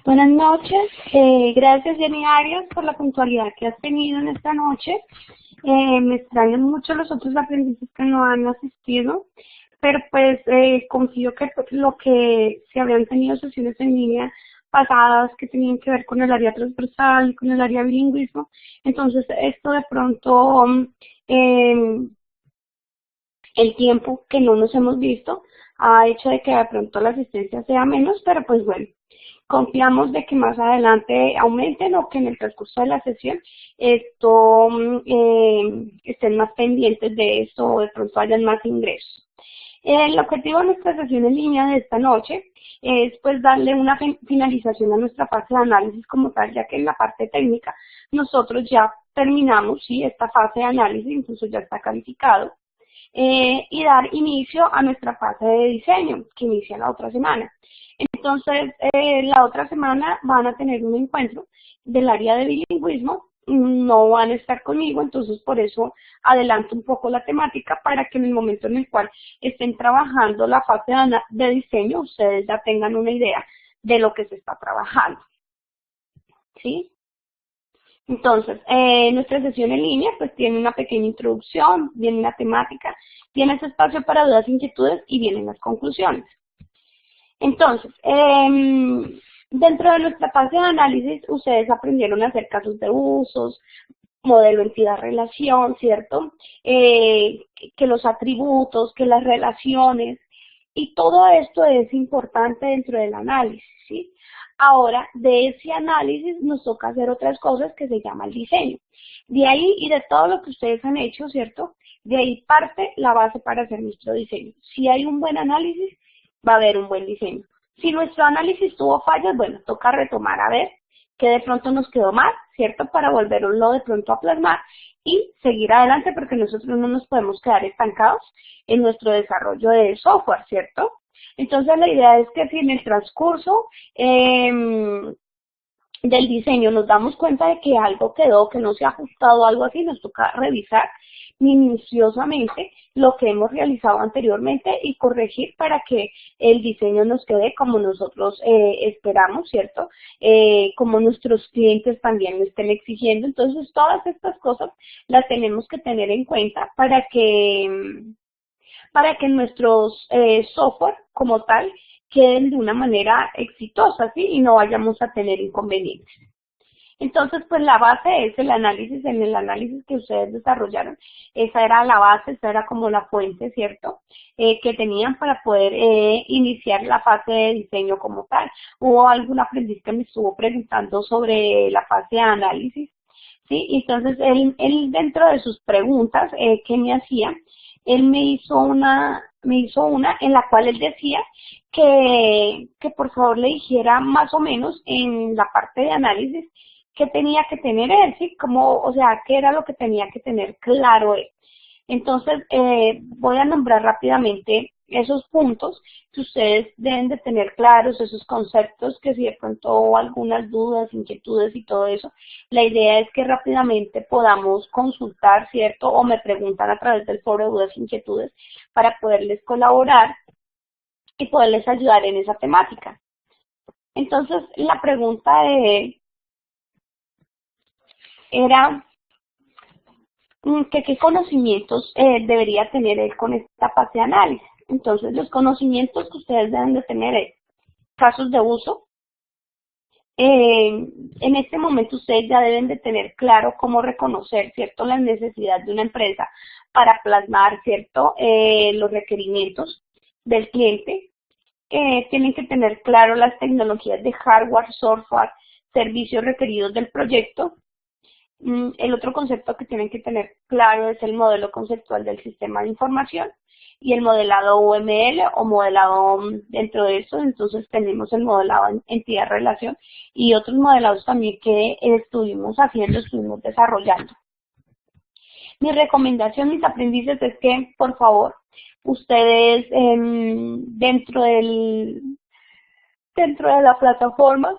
Buenas noches, gracias Jenny Arias por la puntualidad que has tenido en esta noche. Me extrañan mucho los otros aprendices que no han asistido, pero pues confío que lo que se habían tenido sesiones en línea pasadas que tenían que ver con el área transversal y con el área bilingüismo, entonces esto de pronto el tiempo que no nos hemos visto ha hecho de que de pronto la asistencia sea menos, pero pues bueno, confiamos de que más adelante aumenten o que en el transcurso de la sesión esto estén más pendientes de esto o de pronto hayan más ingresos. El objetivo de nuestra sesión en línea de esta noche es pues darle una finalización a nuestra fase de análisis como tal, ya que en la parte técnica nosotros ya terminamos, ¿sí? Esta fase de análisis, incluso ya está calificado, y dar inicio a nuestra fase de diseño, que inicia la otra semana. Entonces, la otra semana van a tener un encuentro del área de bilingüismo, no van a estar conmigo, entonces por eso adelanto un poco la temática para que en el momento en el cual estén trabajando la fase de diseño, ustedes ya tengan una idea de lo que se está trabajando. ¿Sí? Entonces, nuestra sesión en línea pues tiene una pequeña introducción, viene una temática, tiene ese espacio para dudas, inquietudes y vienen las conclusiones. Entonces, dentro de nuestra fase de análisis, ustedes aprendieron a hacer casos de usos, modelo entidad-relación, ¿cierto? Que los atributos, que las relaciones, y todo esto es importante dentro del análisis, ¿sí? Ahora, de ese análisis nos toca hacer otras cosas que se llama el diseño. De ahí y de todo lo que ustedes han hecho, ¿cierto? De ahí parte la base para hacer nuestro diseño. Si hay un buen análisis, va a haber un buen diseño. Si nuestro análisis tuvo fallas, bueno, toca retomar a ver qué de pronto nos quedó mal, ¿cierto? Para volverlo de pronto a plasmar y seguir adelante porque nosotros no nos podemos quedar estancados en nuestro desarrollo de software, ¿cierto? Entonces la idea es que si en el transcurso del diseño nos damos cuenta de que algo quedó, que no se ha ajustado, algo así, nos toca revisar minuciosamente lo que hemos realizado anteriormente y corregir para que el diseño nos quede como nosotros esperamos, ¿cierto? Como nuestros clientes también lo estén exigiendo. Entonces, todas estas cosas las tenemos que tener en cuenta para que nuestros software como tal queden de una manera exitosa, ¿sí? Y no vayamos a tener inconvenientes. Entonces, pues la base es el análisis, en el análisis que ustedes desarrollaron, esa era la base, esa era como la fuente, ¿cierto? Que tenían para poder iniciar la fase de diseño como tal. Hubo algún aprendiz que me estuvo preguntando sobre la fase de análisis, ¿sí? Entonces, él dentro de sus preguntas que me hacía, él me hizo una en la cual él decía que por favor le dijera más o menos en la parte de análisis qué tenía que tener él, ¿sí? Como, o sea, qué era lo que tenía que tener claro él. Entonces, voy a nombrar rápidamente esos puntos que ustedes deben de tener claros, esos conceptos que si de pronto hubo algunas dudas, inquietudes y todo eso, la idea es que rápidamente podamos consultar, ¿cierto? O me preguntan a través del foro de dudas e inquietudes para poderles colaborar y poderles ayudar en esa temática. Entonces, la pregunta de él era que qué conocimientos debería tener él con esta fase de análisis. Entonces, los conocimientos que ustedes deben de tener es casos de uso. En este momento ustedes ya deben de tener claro cómo reconocer, ¿cierto?, las necesidades de una empresa para plasmar, ¿cierto?, los requerimientos del cliente. Tienen que tener claro las tecnologías de hardware, software, servicios requeridos del proyecto. El otro concepto que tienen que tener claro es el modelo conceptual del sistema de información y el modelado UML o modelado dentro de eso. Entonces tenemos el modelado en entidad-relación y otros modelados también que estuvimos desarrollando. Mi recomendación, mis aprendices, es que por favor ustedes dentro de la plataforma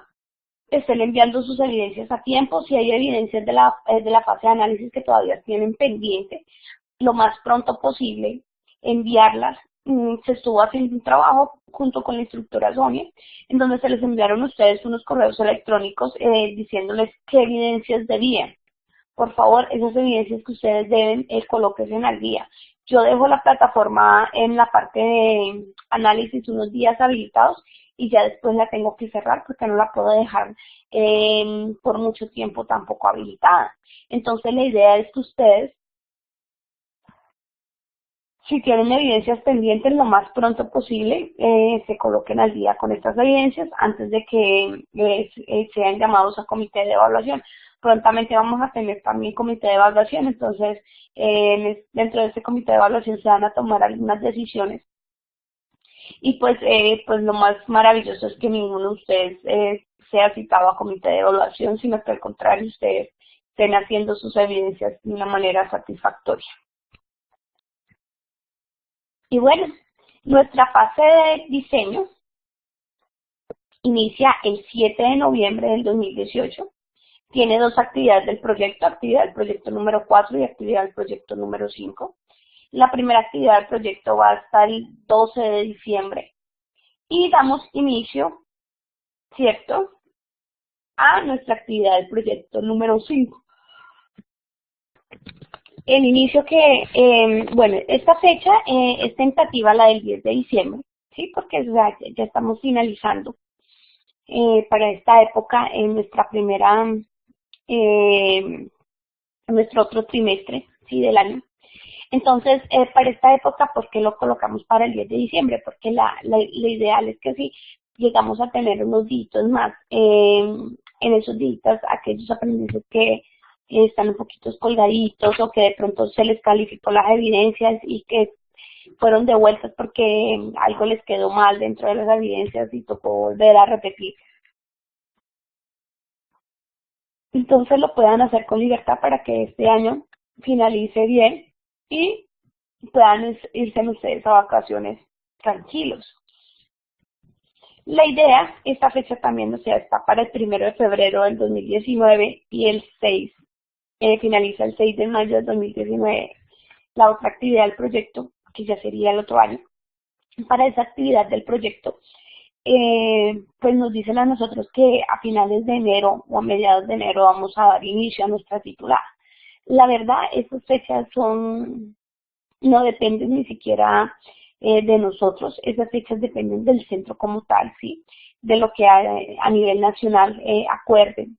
estén enviando sus evidencias a tiempo. Si hay evidencias de la fase de análisis que todavía tienen pendiente, lo más pronto posible enviarlas se estuvo haciendo un trabajo junto con la instructora Sonia, en donde se les enviaron a ustedes unos correos electrónicos diciéndoles qué evidencias debían. Por favor, esas evidencias que ustedes deben, colóquense al día. Yo dejo la plataforma en la parte de análisis unos días habilitados y ya después la tengo que cerrar porque no la puedo dejar por mucho tiempo tampoco habilitada. Entonces la idea es que ustedes, si tienen evidencias pendientes, lo más pronto posible se coloquen al día con estas evidencias antes de que sean llamados a comité de evaluación. Prontamente vamos a tener también comité de evaluación, entonces dentro de este comité de evaluación se van a tomar algunas decisiones. Y pues lo más maravilloso es que ninguno de ustedes sea citado a comité de evaluación, sino que al contrario ustedes estén haciendo sus evidencias de una manera satisfactoria. Y bueno, nuestra fase de diseño inicia el 7 de noviembre del 2018. Tiene dos actividades del proyecto, actividad del proyecto número 4 y actividad del proyecto número 5. La primera actividad del proyecto va hasta el 12 de diciembre y damos inicio, ¿cierto?, a nuestra actividad del proyecto número 5. El inicio bueno, esta fecha es tentativa, la del 10 de diciembre, ¿sí? Porque ya estamos finalizando para esta época en nuestra primera, nuestro otro trimestre, ¿sí?, del año. Entonces, para esta época, ¿por qué lo colocamos para el 10 de diciembre? Porque lo ideal es que si llegamos a tener unos días más, en esos días aquellos aprendices que están un poquito colgaditos o que de pronto se les calificó las evidencias y que fueron devueltas porque algo les quedó mal dentro de las evidencias y tocó volver a repetir. Entonces lo puedan hacer con libertad para que este año finalice bien y puedan irse ustedes a vacaciones tranquilos. La idea, esta fecha también, o sea, está para el 1 de febrero del 2019 y el 6, finaliza el 6 de mayo del 2019, la otra actividad del proyecto, que ya sería el otro año. Para esa actividad del proyecto, pues nos dicen a nosotros que a finales de enero o a mediados de enero vamos a dar inicio a nuestra titulada. La verdad, esas fechas no dependen ni siquiera de nosotros, esas fechas dependen del centro como tal, ¿sí? De lo que a nivel nacional acuerden.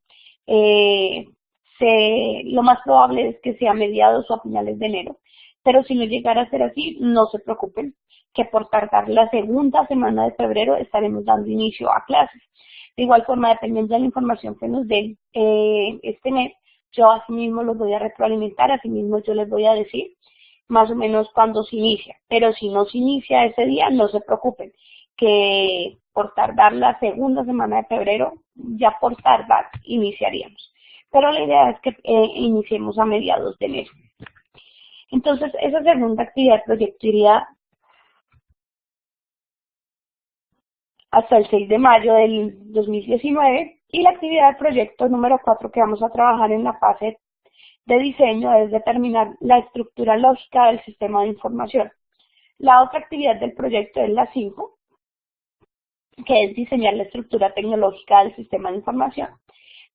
Lo más probable es que sea a mediados o a finales de enero, pero si no llegara a ser así, no se preocupen, que por tardar la segunda semana de febrero estaremos dando inicio a clases. De igual forma, dependiendo de la información que nos den este mes, yo así mismo los voy a retroalimentar, así mismo yo les voy a decir más o menos cuándo se inicia. Pero si no se inicia ese día, no se preocupen, que por tardar la segunda semana de febrero, ya por tardar iniciaríamos. Pero la idea es que iniciemos a mediados de enero. Entonces, esa segunda actividad del proyecto iría hasta el 6 de mayo del 2019 y la actividad del proyecto número 4 que vamos a trabajar en la fase de diseño es determinar la estructura lógica del sistema de información. La otra actividad del proyecto es la 5, que es diseñar la estructura tecnológica del sistema de información.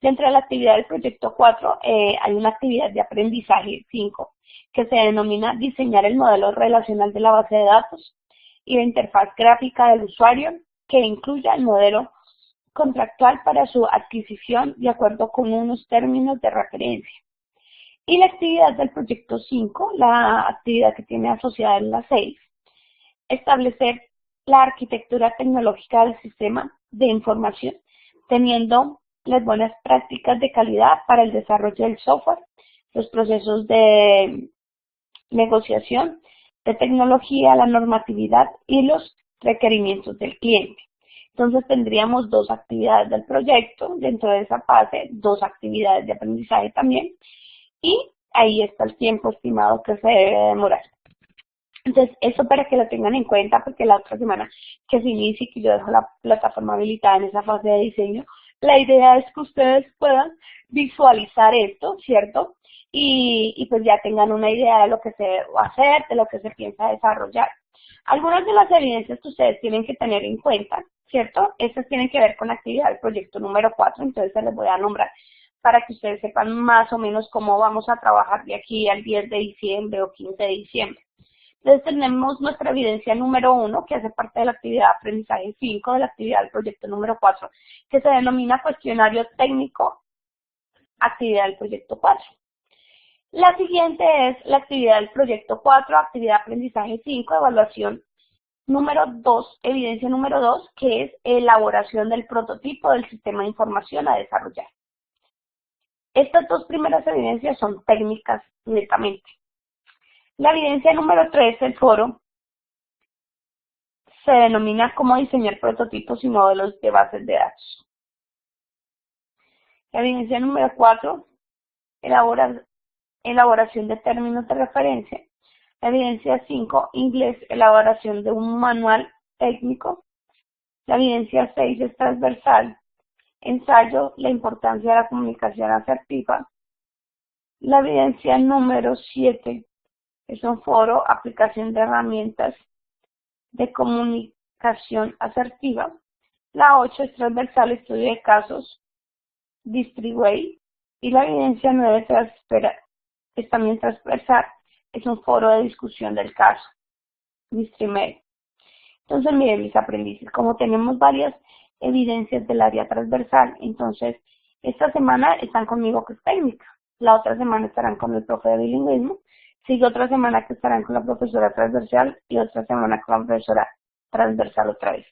Dentro de la actividad del proyecto 4 hay una actividad de aprendizaje 5, que se denomina diseñar el modelo relacional de la base de datos y la interfaz gráfica del usuario, que incluya el modelo contractual para su adquisición de acuerdo con unos términos de referencia. Y la actividad del proyecto 5, la actividad que tiene asociada en la 6, establecer la arquitectura tecnológica del sistema de información, teniendo las buenas prácticas de calidad para el desarrollo del software, los procesos de negociación, de tecnología, la normatividad y los requerimientos del cliente. Entonces tendríamos dos actividades del proyecto, dentro de esa fase, dos actividades de aprendizaje también, y ahí está el tiempo estimado que se debe demorar. Entonces, eso para que lo tengan en cuenta, porque la otra semana que se inicie, que yo dejo la plataforma habilitada en esa fase de diseño, la idea es que ustedes puedan visualizar esto, ¿cierto? y pues ya tengan una idea de lo que se va a hacer, de lo que se piensa desarrollar. Algunas de las evidencias que ustedes tienen que tener en cuenta, ¿cierto? Estas tienen que ver con la actividad del proyecto número 4, entonces se les voy a nombrar para que ustedes sepan más o menos cómo vamos a trabajar de aquí al 10 de diciembre o 15 de diciembre. Entonces tenemos nuestra evidencia número 1, que hace parte de la actividad de aprendizaje 5, de la actividad del proyecto número 4, que se denomina cuestionario técnico, actividad del proyecto 4. La siguiente es la actividad del proyecto 4, actividad de aprendizaje 5, evaluación número 2, evidencia número 2, que es elaboración del prototipo del sistema de información a desarrollar. Estas dos primeras evidencias son técnicas netamente. La evidencia número 3, el foro, se denomina cómo diseñar prototipos y modelos de bases de datos. La evidencia número 4, elaboración de términos de referencia. La evidencia 5, inglés, elaboración de un manual técnico. La evidencia 6 es transversal, ensayo, la importancia de la comunicación asertiva. La evidencia número 7 es un foro, aplicación de herramientas de comunicación asertiva. La 8 es transversal, estudio de casos, Distribuey. Y la evidencia 9 es también transversal, es un foro de discusión del caso, Distribuey. Entonces, miren, mis aprendices, como tenemos varias evidencias del área transversal, entonces, esta semana están conmigo que es técnica, la otra semana estarán con el profe de bilingüismo, sigue otra semana que estarán con la profesora transversal y otra semana con la profesora transversal otra vez.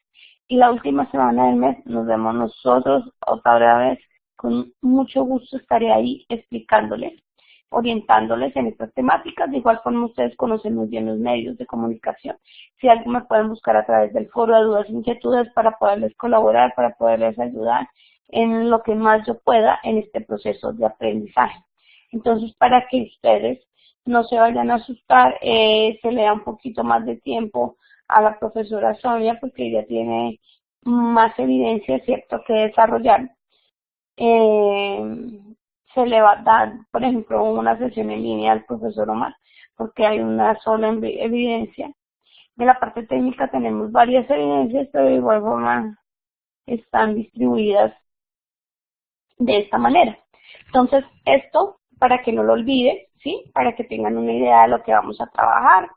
Y la última semana del mes nos vemos nosotros otra vez. Con mucho gusto estaré ahí explicándoles, orientándoles en estas temáticas. De igual forma, ustedes conocen muy bien los medios de comunicación. Si algo me pueden buscar a través del foro de dudas e inquietudes para poderles colaborar, para poderles ayudar en lo que más yo pueda en este proceso de aprendizaje. Entonces, para que ustedes no se vayan a asustar, se le da un poquito más de tiempo a la profesora Sonia porque ella tiene más evidencia, ¿cierto?, que desarrollar. Se le va a dar, por ejemplo, una sesión en línea al profesor Omar, porque hay una sola evidencia. De la parte técnica tenemos varias evidencias, pero de igual forma están distribuidas de esta manera. Entonces, esto, para que no lo olviden, ¿sí? Para que tengan una idea de lo que vamos a trabajar.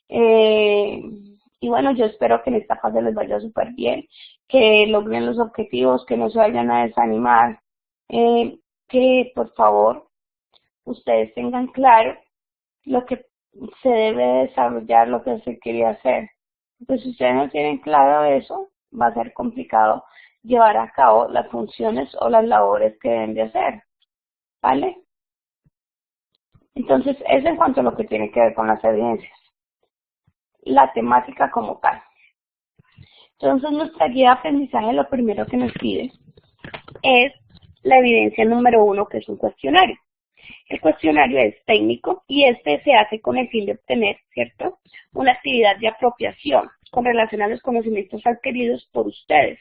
Y bueno, yo espero que en esta fase les vaya súper bien, que logren los objetivos, que no se vayan a desanimar, que por favor ustedes tengan claro lo que se debe desarrollar, lo que se quería hacer. Pues si ustedes no tienen claro eso, va a ser complicado llevar a cabo las funciones o las labores que deben de hacer, ¿vale? Entonces, eso en cuanto a lo que tiene que ver con las evidencias. La temática como tal. Entonces, nuestra guía de aprendizaje lo primero que nos pide es la evidencia número 1, que es un cuestionario. El cuestionario es técnico y este se hace con el fin de obtener, ¿cierto?, una actividad de apropiación con relación a los conocimientos adquiridos por ustedes,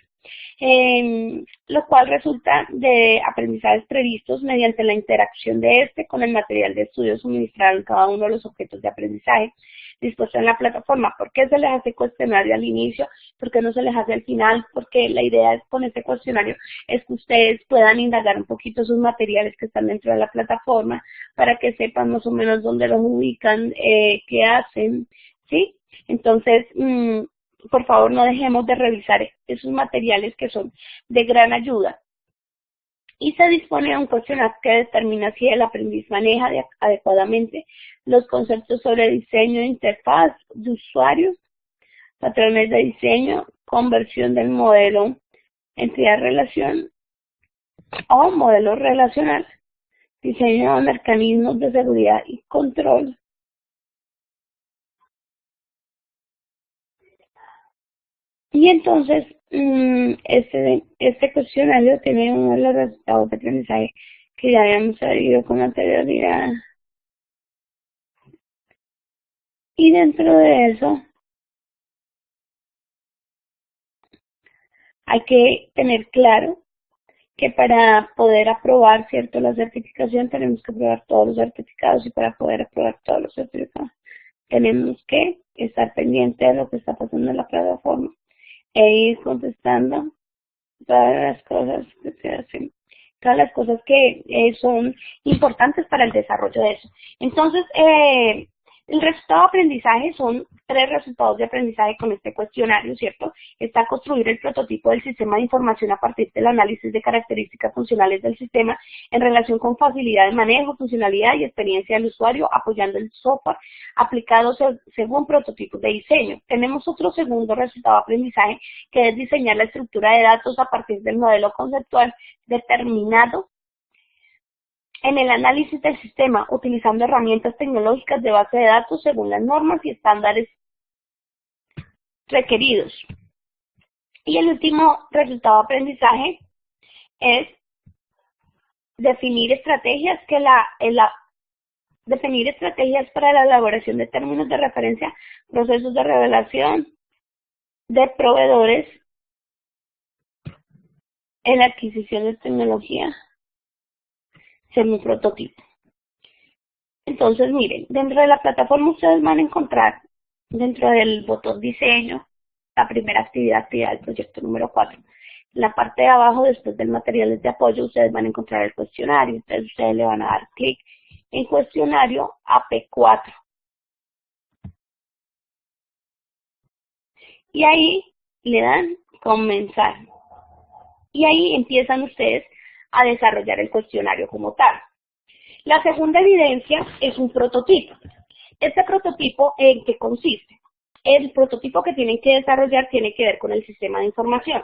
lo cual resulta de aprendizajes previstos mediante la interacción de este con el material de estudio suministrado en cada uno de los objetos de aprendizaje dispuestos en la plataforma. ¿Por qué se les hace cuestionario al inicio? ¿Por qué no se les hace al final? Porque la idea es con este cuestionario es que ustedes puedan indagar un poquito sus materiales que están dentro de la plataforma para que sepan más o menos dónde los ubican, qué hacen, ¿sí? Entonces, por favor, no dejemos de revisar esos materiales que son de gran ayuda. Y se dispone de un cuestionario que determina si el aprendiz maneja adecuadamente los conceptos sobre diseño de interfaz de usuarios, patrones de diseño, conversión del modelo entidad-relación o modelo relacional, diseño de mecanismos de seguridad y control, y entonces este cuestionario tiene uno de los resultados de aprendizaje que ya habíamos sabido con anterioridad. Y dentro de eso hay que tener claro que para poder aprobar, ¿cierto?, la certificación tenemos que aprobar todos los certificados y para poder aprobar todos los certificados tenemos que estar pendiente de lo que está pasando en la plataforma e ir contestando todas las cosas que se hacen, todas las cosas que son importantes para el desarrollo de eso. Entonces, el resultado de aprendizaje son 3 resultados de aprendizaje con este cuestionario, ¿cierto? Está construir el prototipo del sistema de información a partir del análisis de características funcionales del sistema en relación con facilidad de manejo, funcionalidad y experiencia del usuario, apoyando el software aplicado según prototipos de diseño. Tenemos otro segundo resultado de aprendizaje, que es diseñar la estructura de datos a partir del modelo conceptual determinado en el análisis del sistema, utilizando herramientas tecnológicas de base de datos según las normas y estándares requeridos. Y el último resultado de aprendizaje es definir estrategias para la elaboración de términos de referencia, procesos de revelación de proveedores en la adquisición de tecnología según prototipo. Entonces, miren, dentro de la plataforma ustedes van a encontrar, dentro del botón diseño, la primera actividad del proyecto número 4. En la parte de abajo, después del materiales de apoyo, ustedes van a encontrar el cuestionario. Entonces, ustedes le van a dar clic en cuestionario AP4. Y ahí le dan comenzar. Y ahí empiezan ustedes a desarrollar el cuestionario como tal. La segunda evidencia es un prototipo. Este prototipo, ¿en qué consiste? El prototipo que tienen que desarrollar tiene que ver con el sistema de información.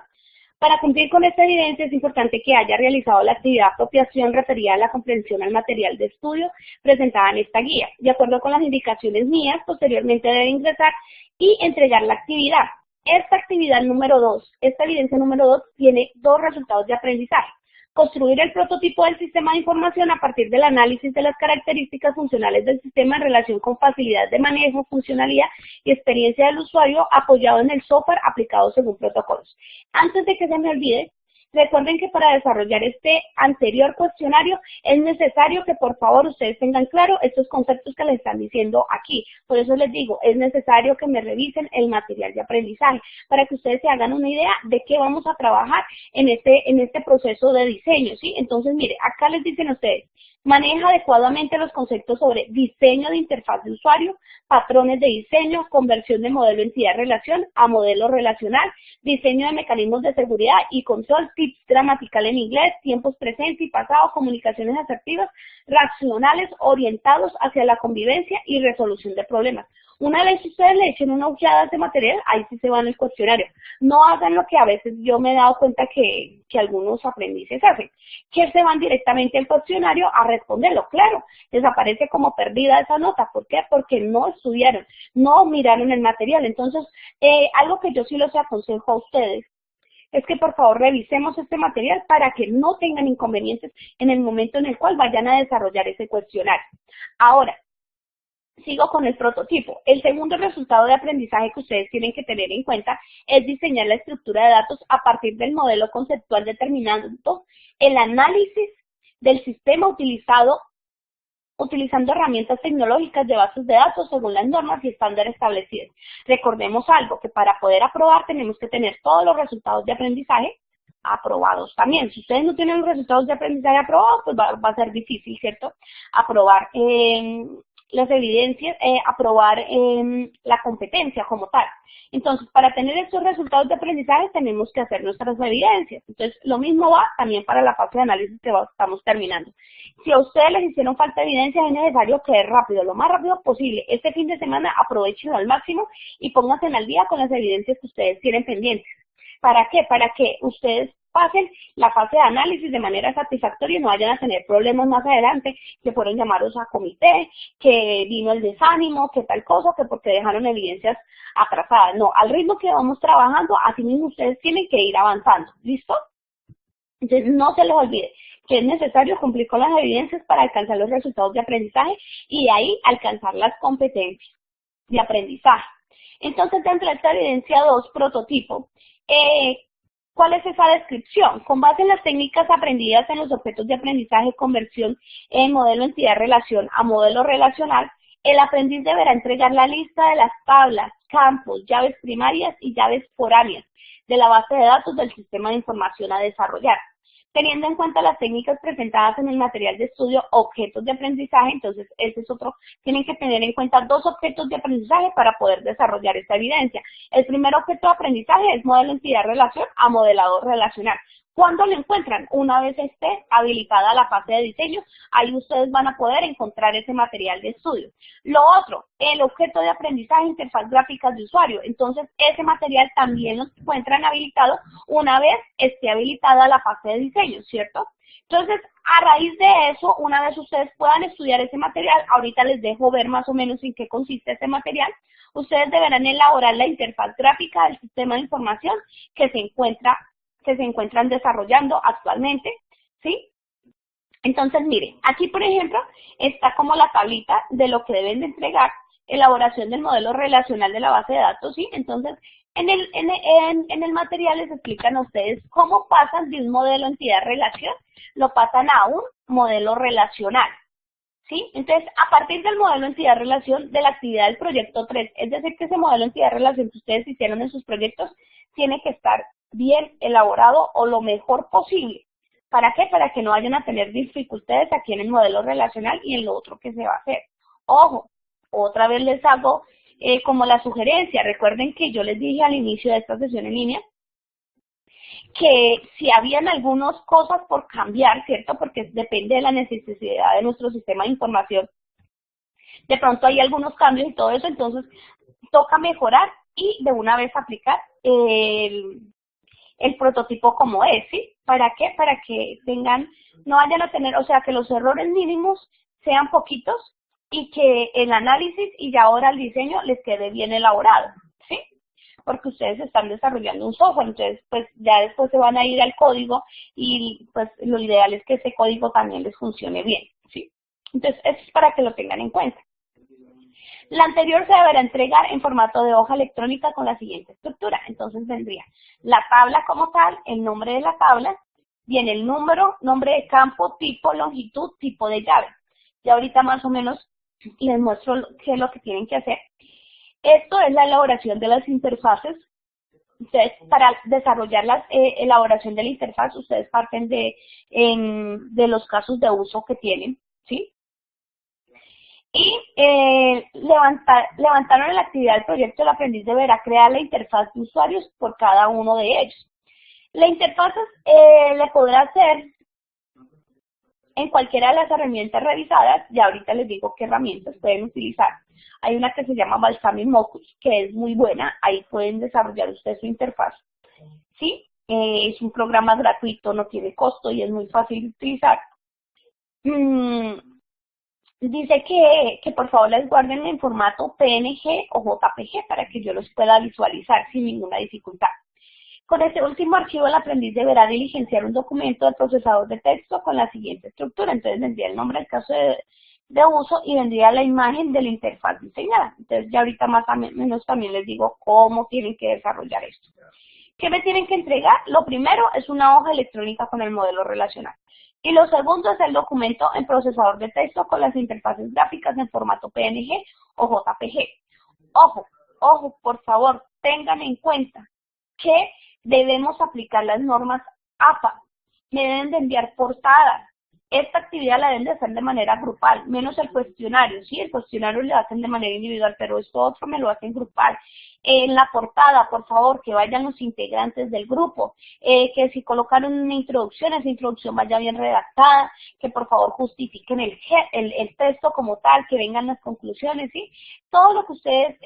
Para cumplir con esta evidencia es importante que haya realizado la actividad de apropiación referida a la comprensión al material de estudio presentada en esta guía. De acuerdo con las indicaciones mías, posteriormente debe ingresar y entregar la actividad. Esta actividad número 2, esta evidencia número 2 tiene 2 resultados de aprendizaje. Construir el prototipo del sistema de información a partir del análisis de las características funcionales del sistema en relación con facilidad de manejo, funcionalidad y experiencia del usuario apoyado en el software aplicado según protocolos. Antes de que se me olvide, recuerden que para desarrollar este anterior cuestionario es necesario que por favor ustedes tengan claro estos conceptos que les están diciendo aquí. Por eso les digo, es necesario que me revisen el material de aprendizaje para que ustedes se hagan una idea de qué vamos a trabajar en este proceso de diseño, ¿sí? Entonces, mire, acá les dicen ustedes, maneja adecuadamente los conceptos sobre diseño de interfaz de usuario, patrones de diseño, conversión de modelo entidad-relación a modelo relacional, diseño de mecanismos de seguridad y control, tips gramatical en inglés, tiempos presente y pasado, comunicaciones asertivas, racionales orientados hacia la convivencia y resolución de problemas. Una vez ustedes le echen una ojeada a este material, ahí sí se van el cuestionario. No hagan lo que a veces yo me he dado cuenta que algunos aprendices hacen, que se van directamente al cuestionario a responderlo. Claro, desaparece como perdida esa nota. ¿Por qué? Porque no estudiaron, no miraron el material. Entonces, algo que yo sí les aconsejo a ustedes es que por favor revisemos este material para que no tengan inconvenientes en el momento en el cual vayan a desarrollar ese cuestionario. Ahora, sigo con el prototipo. El segundo resultado de aprendizaje que ustedes tienen que tener en cuenta es diseñar la estructura de datos a partir del modelo conceptual determinando el análisis del sistema utilizando herramientas tecnológicas de bases de datos según las normas y estándares establecidos. Recordemos algo, que para poder aprobar tenemos que tener todos los resultados de aprendizaje aprobados también. Si ustedes no tienen los resultados de aprendizaje aprobados, pues va a ser difícil, ¿cierto? Aprobar las evidencias, aprobar la competencia como tal. Entonces, para tener estos resultados de aprendizaje tenemos que hacer nuestras evidencias. Entonces, lo mismo va también para la fase de análisis que estamos terminando. Si a ustedes les hicieron falta evidencias, es necesario que rápido, lo más rápido posible. Este fin de semana aprovechenlo al máximo y pónganse al día con las evidencias que ustedes tienen pendientes. ¿Para qué? Para que ustedes pasen la fase de análisis de manera satisfactoria y no vayan a tener problemas más adelante, que fueron llamados a comité, que vino el desánimo, que tal cosa, que porque dejaron evidencias atrasadas. No, al ritmo que vamos trabajando, así mismo ustedes tienen que ir avanzando. ¿Listo? Entonces no se les olvide que es necesario cumplir con las evidencias para alcanzar los resultados de aprendizaje y de ahí alcanzar las competencias de aprendizaje. Entonces, dentro de esta evidencia 2, prototipo, ¿Cuál es esa descripción? Con base en las técnicas aprendidas en los objetos de aprendizaje, conversión en modelo entidad-relación a modelo relacional, el aprendiz deberá entregar la lista de las tablas, campos, llaves primarias y llaves foráneas de la base de datos del sistema de información a desarrollar. Teniendo en cuenta las técnicas presentadas en el material de estudio, objetos de aprendizaje, entonces ese es otro, tienen que tener en cuenta dos objetos de aprendizaje para poder desarrollar esta evidencia. El primer objeto de aprendizaje es modelo entidad-relación a modelador relacional. ¿Cuándo lo encuentran? Una vez esté habilitada la fase de diseño, ahí ustedes van a poder encontrar ese material de estudio. Lo otro, el objeto de aprendizaje, interfaz gráfica de usuario. Entonces, ese material también lo encuentran habilitado una vez esté habilitada la fase de diseño, ¿cierto? Entonces, a raíz de eso, una vez ustedes puedan estudiar ese material, ahorita les dejo ver más o menos en qué consiste ese material, ustedes deberán elaborar la interfaz gráfica del sistema de información que se encuentran desarrollando actualmente, ¿sí? Entonces, miren, aquí, por ejemplo, está como la tablita de lo que deben de entregar, elaboración del modelo relacional de la base de datos, ¿sí? Entonces, en el material les explican a ustedes cómo pasan de un modelo entidad-relación, lo pasan a un modelo relacional, ¿sí? Entonces, a partir del modelo entidad-relación de la actividad del proyecto 3, es decir, que ese modelo entidad-relación que ustedes hicieron en sus proyectos tiene que estar bien elaborado o lo mejor posible. ¿Para qué? Para que no vayan a tener dificultades aquí en el modelo relacional y en lo otro que se va a hacer. Ojo, otra vez les hago como la sugerencia. Recuerden que yo les dije al inicio de esta sesión en línea que si habían algunas cosas por cambiar, ¿cierto? Porque depende de la necesidad de nuestro sistema de información. De pronto hay algunos cambios y todo eso, entonces toca mejorar y de una vez aplicar el prototipo como es, ¿sí? ¿Para qué? Para que no vayan a tener, o sea, que los errores mínimos sean poquitos y que el análisis y ya ahora el diseño les quede bien elaborado, ¿sí? Porque ustedes están desarrollando un software, entonces pues ya después se van a ir al código y pues lo ideal es que ese código también les funcione bien, ¿sí? Entonces eso es para que lo tengan en cuenta. La anterior se deberá entregar en formato de hoja electrónica con la siguiente estructura. Entonces vendría la tabla como tal, el nombre de la tabla, viene el número, nombre de campo, tipo, longitud, tipo de llave. Y ahorita más o menos les muestro qué es lo que tienen que hacer. Esto es la elaboración de las interfaces. Entonces, para desarrollar la elaboración de la interfaz, ustedes parten de los casos de uso que tienen, ¿sí? Y levantaron en la actividad del proyecto, el aprendiz deberá crear la interfaz de usuarios por cada uno de ellos. La interfaz le podrá hacer en cualquiera de las herramientas revisadas, ya ahorita les digo qué herramientas pueden utilizar. Hay una que se llama Balsamiq Mocus, que es muy buena, ahí pueden desarrollar ustedes su interfaz. ¿Sí? Es un programa gratuito, no tiene costo y es muy fácil de utilizar. Dice que por favor les guarden en formato PNG o JPG para que yo los pueda visualizar sin ninguna dificultad. Con este último archivo, el aprendiz deberá diligenciar un documento del procesador de texto con la siguiente estructura. Entonces vendría el nombre del caso de uso y vendría la imagen de la interfaz diseñada. Entonces ya ahorita más o menos también les digo cómo tienen que desarrollar esto. ¿Qué me tienen que entregar? Lo primero es una hoja electrónica con el modelo relacional. Y lo segundo es el documento en procesador de texto con las interfaces gráficas en formato PNG o JPG. Ojo, por favor, tengan en cuenta que debemos aplicar las normas APA. Me deben de enviar portadas. Esta actividad la deben de hacer de manera grupal, menos el cuestionario. Sí, el cuestionario lo hacen de manera individual, pero esto otro me lo hacen grupal. En la portada, por favor, que vayan los integrantes del grupo, que si colocaron una introducción, esa introducción vaya bien redactada, que por favor justifiquen el texto como tal, que vengan las conclusiones, ¿sí? Todo lo que ustedes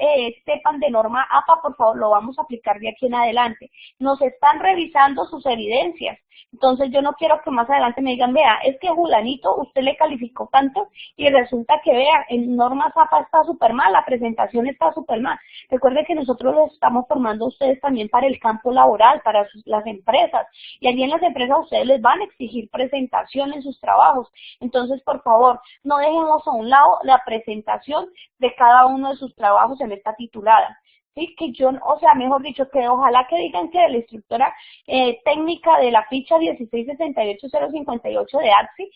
sepan de norma APA, por favor, lo vamos a aplicar de aquí en adelante. Nos están revisando sus evidencias. Entonces yo no quiero que más adelante me digan, vea, es que Julanito, usted le calificó tanto y resulta que, vea, en normas APA está súper mal, la presentación está súper mal. Recuerde que nosotros los estamos formando a ustedes también para el campo laboral, para las empresas. Y allí en las empresas ustedes les van a exigir presentación en sus trabajos. Entonces, por favor, no dejemos a un lado la presentación de cada uno de sus trabajos en esta titulada. ¿sí? Que yo, o sea, mejor dicho, que ojalá que digan que de la instructora técnica de la ficha 1668058 de AXI,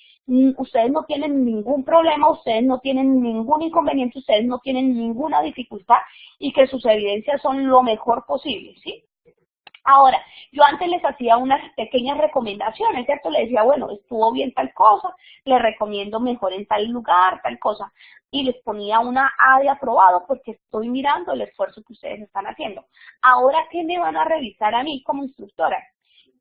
ustedes no tienen ningún problema, ustedes no tienen ningún inconveniente, ustedes no tienen ninguna dificultad y que sus evidencias son lo mejor posible, ¿sí? Ahora, yo antes les hacía unas pequeñas recomendaciones, ¿cierto? Les decía, bueno, estuvo bien tal cosa, les recomiendo mejor en tal lugar, tal cosa. Y les ponía una A de aprobado porque estoy mirando el esfuerzo que ustedes están haciendo. Ahora, ¿qué me van a revisar a mí como instructora?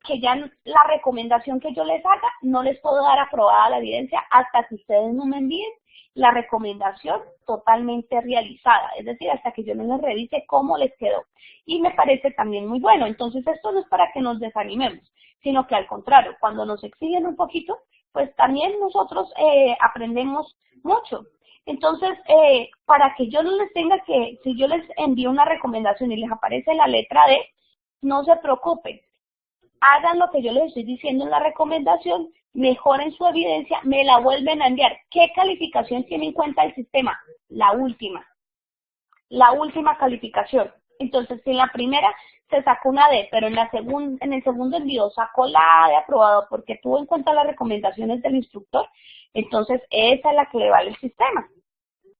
Que ya la recomendación que yo les haga, no les puedo dar aprobada la evidencia hasta que ustedes no me envíen la recomendación totalmente realizada, es decir, hasta que yo no les revise cómo les quedó. Y me parece también muy bueno. Entonces, esto no es para que nos desanimemos, sino que al contrario, cuando nos exigen un poquito, pues también nosotros aprendemos mucho. Entonces, para que yo no les tenga que, si yo les envío una recomendación y les aparece la letra D, no se preocupen. Hagan lo que yo les estoy diciendo en la recomendación, mejoren su evidencia, me la vuelven a enviar. ¿Qué calificación tiene en cuenta el sistema? La última calificación. Entonces, si en la primera se sacó una D, pero en el segundo envío sacó la A de aprobado porque tuvo en cuenta las recomendaciones del instructor, entonces esa es la que le vale el sistema,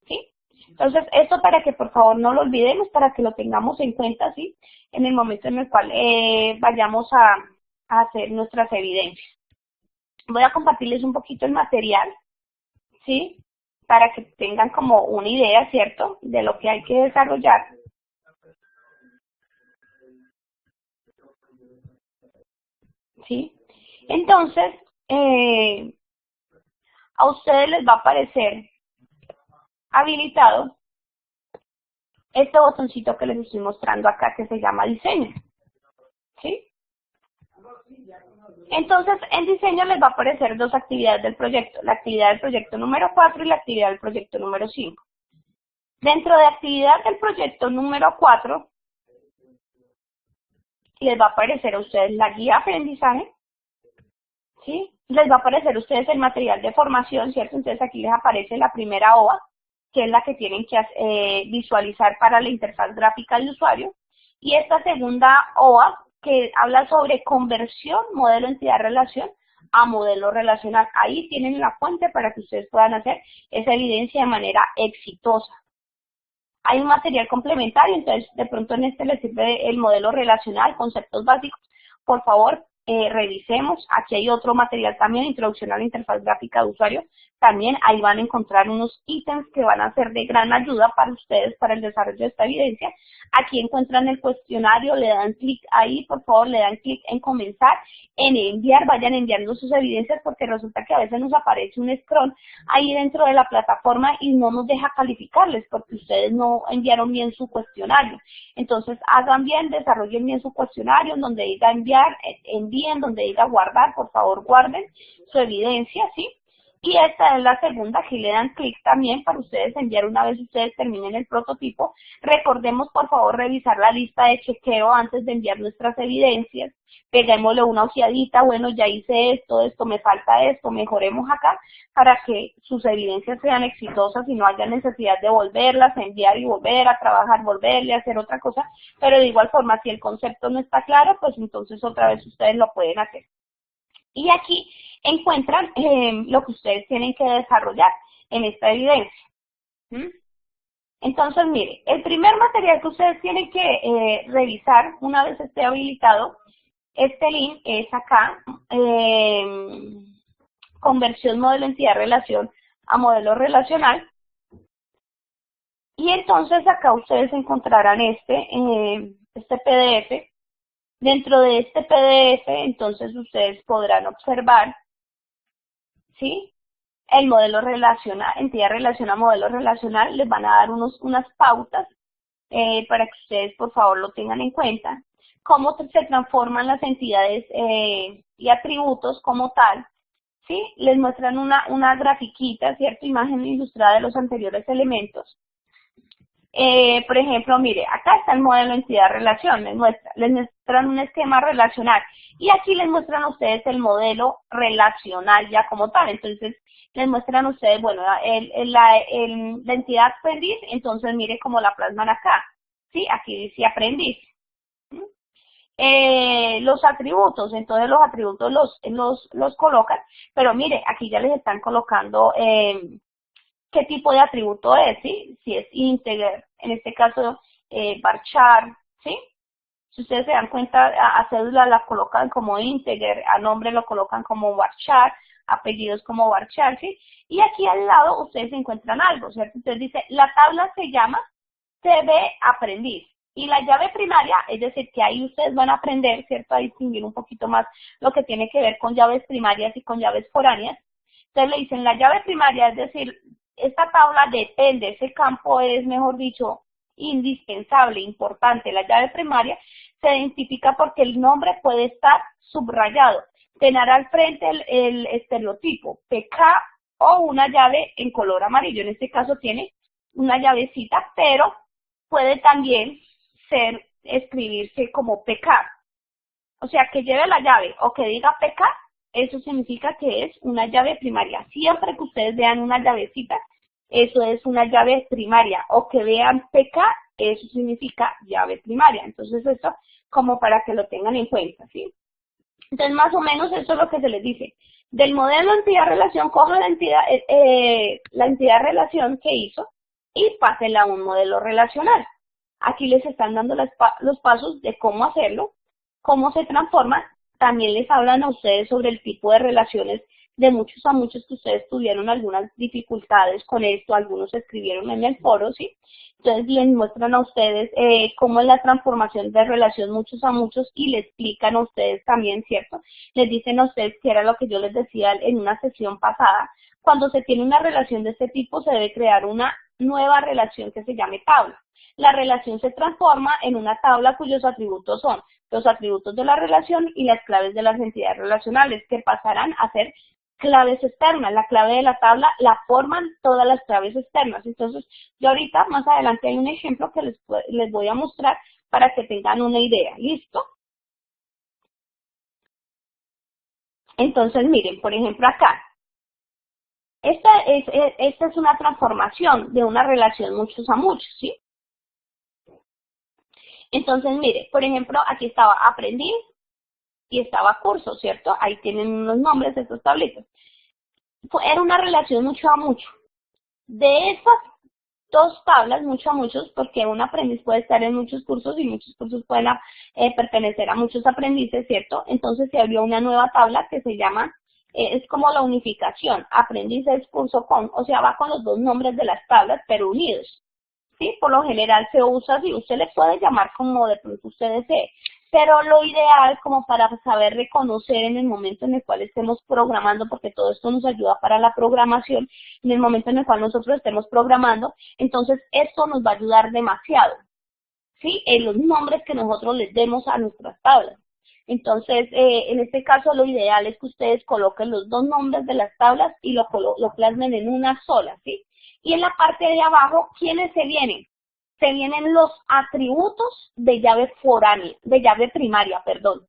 ¿sí? Entonces, esto para que por favor no lo olvidemos, para que lo tengamos en cuenta, ¿sí? En el momento en el cual vayamos a hacer nuestras evidencias. Voy a compartirles un poquito el material, ¿sí? Para que tengan como una idea, ¿cierto? De lo que hay que desarrollar. ¿Sí? Entonces, a ustedes les va a aparecer habilitado este botoncito que les estoy mostrando acá que se llama diseño, ¿sí? Entonces, en diseño les va a aparecer dos actividades del proyecto, la actividad del proyecto número 4 y la actividad del proyecto número 5. Dentro de actividad del proyecto número 4, les va a aparecer a ustedes la guía de aprendizaje, ¿sí? Les va a aparecer a ustedes el material de formación, ¿cierto? Entonces aquí les aparece la primera OA, que es la que tienen que visualizar para la interfaz gráfica del usuario, y esta segunda OA, que habla sobre conversión, modelo entidad-relación, a modelo relacional. Ahí tienen la fuente para que ustedes puedan hacer esa evidencia de manera exitosa. Hay un material complementario, entonces de pronto en este les sirve el modelo relacional, conceptos básicos. Por favor, revisemos. Aquí hay otro material también, introducción a la interfaz gráfica de usuario. También ahí van a encontrar unos ítems que van a ser de gran ayuda para ustedes para el desarrollo de esta evidencia. Aquí encuentran el cuestionario, le dan clic ahí, por favor, le dan clic en comenzar, en enviar, vayan enviando sus evidencias porque resulta que a veces nos aparece un scroll ahí dentro de la plataforma y no nos deja calificarles porque ustedes no enviaron bien su cuestionario. Entonces, hagan bien, desarrollen bien su cuestionario, donde diga enviar, envíen, donde diga guardar, por favor, guarden su evidencia, ¿sí? Y esta es la segunda, aquí le dan clic también para ustedes enviar una vez ustedes terminen el prototipo. Recordemos por favor revisar la lista de chequeo antes de enviar nuestras evidencias. Peguémosle una ojeadita, bueno ya hice esto me falta esto, mejoremos acá para que sus evidencias sean exitosas y no haya necesidad de volverlas a enviar y volver a trabajar, volverle a hacer otra cosa. Pero de igual forma si el concepto no está claro, pues entonces otra vez ustedes lo pueden hacer. Y aquí encuentran lo que ustedes tienen que desarrollar en esta evidencia. ¿Mm? Entonces, mire, el primer material que ustedes tienen que revisar una vez esté habilitado, este link es acá, conversión modelo entidad-relación a modelo relacional. Y entonces acá ustedes encontrarán este PDF. Dentro de este PDF, entonces ustedes podrán observar, ¿sí? El modelo relacional, entidad-relación a modelo relacional, les van a dar unas pautas para que ustedes por favor lo tengan en cuenta. Cómo se transforman las entidades y atributos como tal, ¿sí? Les muestran una grafiquita, ¿cierto? Imagen ilustrada de los anteriores elementos. Por ejemplo, mire, acá está el modelo entidad-relación, les muestran un esquema relacional y aquí les muestran a ustedes el modelo relacional ya como tal. Entonces, les muestran a ustedes, bueno, la entidad aprendiz, entonces mire cómo la plasman acá. ¿sí? Aquí dice aprendiz. Los atributos, entonces los atributos los colocan, pero mire, aquí ya les están colocando qué tipo de atributo es, ¿sí? Si es integer, en este caso varchar, ¿sí? Si ustedes se dan cuenta, a cédula la colocan como integer, a nombre lo colocan como varchar, apellidos como varchar, ¿sí? Y aquí al lado ustedes encuentran algo, ¿cierto? Entonces dice, la tabla se llama CV aprendiz. Y la llave primaria, es decir, que ahí ustedes van a aprender, ¿cierto? A distinguir un poquito más lo que tiene que ver con llaves primarias y con llaves foráneas. Entonces le dicen la llave primaria, es decir, esta tabla depende, ese campo es, mejor dicho, indispensable, importante. La llave primaria se identifica porque el nombre puede estar subrayado, tener al frente el estereotipo PK o una llave en color amarillo. En este caso tiene una llavecita, pero puede también escribirse como PK. O sea, que lleve la llave o que diga PK, eso significa que es una llave primaria. Siempre que ustedes vean una llavecita, eso es una llave primaria. O que vean PK, eso significa llave primaria. Entonces, esto como para que lo tengan en cuenta, ¿sí? Entonces, más o menos eso es lo que se les dice. Del modelo entidad-relación, coja la entidad-relación que hizo y pásenla a un modelo relacional. Aquí les están dando los pasos de cómo hacerlo, cómo se transforma. También les hablan a ustedes sobre el tipo de relaciones de muchos a muchos que ustedes tuvieron algunas dificultades con esto, algunos escribieron en el foro, ¿sí? Entonces les muestran a ustedes cómo es la transformación de relación muchos a muchos y le explican a ustedes también, ¿cierto? Les dicen a ustedes que era lo que yo les decía en una sesión pasada. Cuando se tiene una relación de este tipo se debe crear una nueva relación que se llame tabla. La relación se transforma en una tabla cuyos atributos son los atributos de la relación y las claves de las entidades relacionales, que pasarán a ser claves externas. La clave de la tabla la forman todas las claves externas. Entonces, yo ahorita, más adelante, hay un ejemplo que les voy a mostrar para que tengan una idea. ¿Listo? Entonces, miren, por ejemplo, acá. Esta es una transformación de una relación muchos a muchos, ¿sí? Entonces, mire, por ejemplo, aquí estaba aprendiz y estaba curso, ¿cierto? Ahí tienen unos nombres de estos tabletas. Era una relación mucho a mucho. De esas dos tablas, mucho a muchos, porque un aprendiz puede estar en muchos cursos y muchos cursos pueden pertenecer a muchos aprendices, ¿cierto? Entonces se abrió una nueva tabla que se llama, es como la unificación, aprendices curso con, o sea, va con los dos nombres de las tablas, pero unidos. ¿Sí? Por lo general se usa así, usted le puede llamar como de pronto usted desee, pero lo ideal como para saber reconocer en el momento en el cual estemos programando, porque todo esto nos ayuda para la programación, en el momento en el cual nosotros estemos programando, entonces esto nos va a ayudar demasiado, ¿sí? En los nombres que nosotros les demos a nuestras tablas. Entonces, en este caso lo ideal es que ustedes coloquen los dos nombres de las tablas y lo plasmen en una sola, ¿sí? Y en la parte de abajo, ¿quiénes se vienen? Se vienen los atributos de llave foránea, de llave primaria, perdón.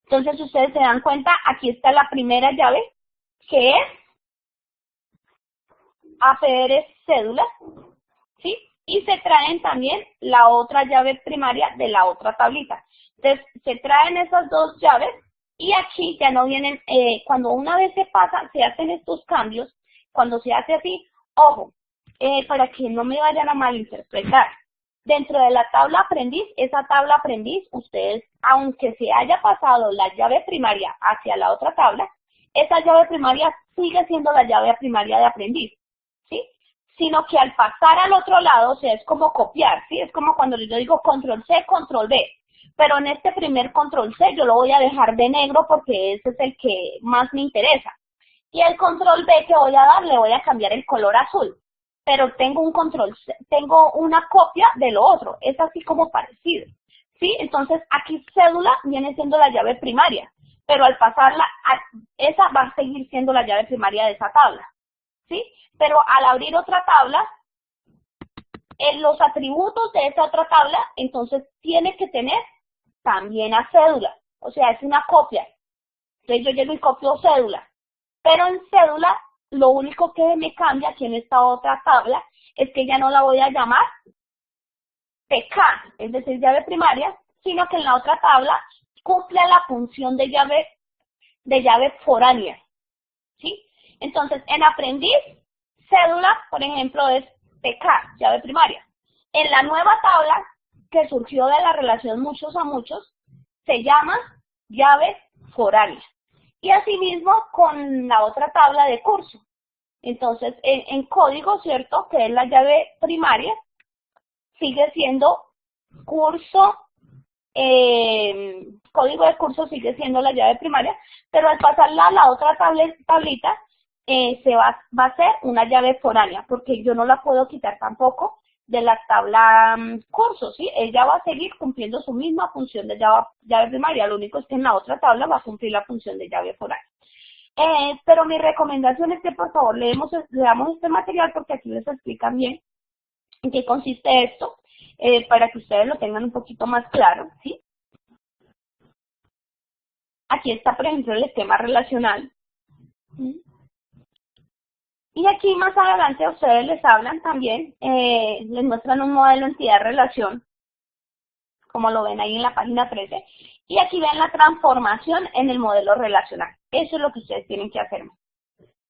Entonces, ustedes se dan cuenta, aquí está la primera llave, que es APR cédula, ¿sí? Y se traen también la otra llave primaria de la otra tablita. Entonces, se traen esas dos llaves y aquí ya no vienen, cuando una vez se pasa, se hacen estos cambios, cuando se hace así, ojo, para que no me vayan a malinterpretar. Dentro de la tabla aprendiz, esa tabla aprendiz, ustedes, aunque se haya pasado la llave primaria hacia la otra tabla, esa llave primaria sigue siendo la llave primaria de aprendiz, ¿sí? Sino que al pasar al otro lado, o sea, es como copiar, ¿sí? Es como cuando yo digo control C, control V. Pero en este primer control C yo lo voy a dejar de negro porque ese es el que más me interesa. Y el control V que voy a dar, le voy a cambiar el color azul. Pero tengo un control C, tengo una copia de lo otro. Es así como parecido, ¿sí? Entonces aquí cédula viene siendo la llave primaria. Pero al pasarla, esa va a seguir siendo la llave primaria de esa tabla, ¿sí? Pero al abrir otra tabla, en los atributos de esa otra tabla, entonces tiene que tener también a cédula, o sea, es una copia. Entonces yo llego y copio cédula, pero en cédula lo único que me cambia aquí en esta otra tabla es que ya no la voy a llamar PK, es decir, llave primaria, sino que en la otra tabla cumple la función de llave foránea, ¿sí? Entonces, en aprendiz, cédula, por ejemplo, es PK, llave primaria. En la nueva tabla, que surgió de la relación muchos a muchos, se llama llave foránea. Y asimismo con la otra tabla de curso. Entonces, en código, ¿cierto? Que es la llave primaria, sigue siendo curso, código de curso sigue siendo la llave primaria, pero al pasarla a la otra tablita, va a ser una llave foránea, porque yo no la puedo quitar tampoco de la tabla curso, ¿sí? Ella va a seguir cumpliendo su misma función de llave primaria, lo único es que en la otra tabla va a cumplir la función de llave foránea. Pero mi recomendación es que por favor leamos este material porque aquí les explican bien en qué consiste esto, para que ustedes lo tengan un poquito más claro, ¿sí? Aquí está, por ejemplo, el esquema relacional. ¿Sí? Y aquí más adelante a ustedes les hablan también, les muestran un modelo entidad-relación, como lo ven ahí en la página 13, y aquí ven la transformación en el modelo relacional. Eso es lo que ustedes tienen que hacer.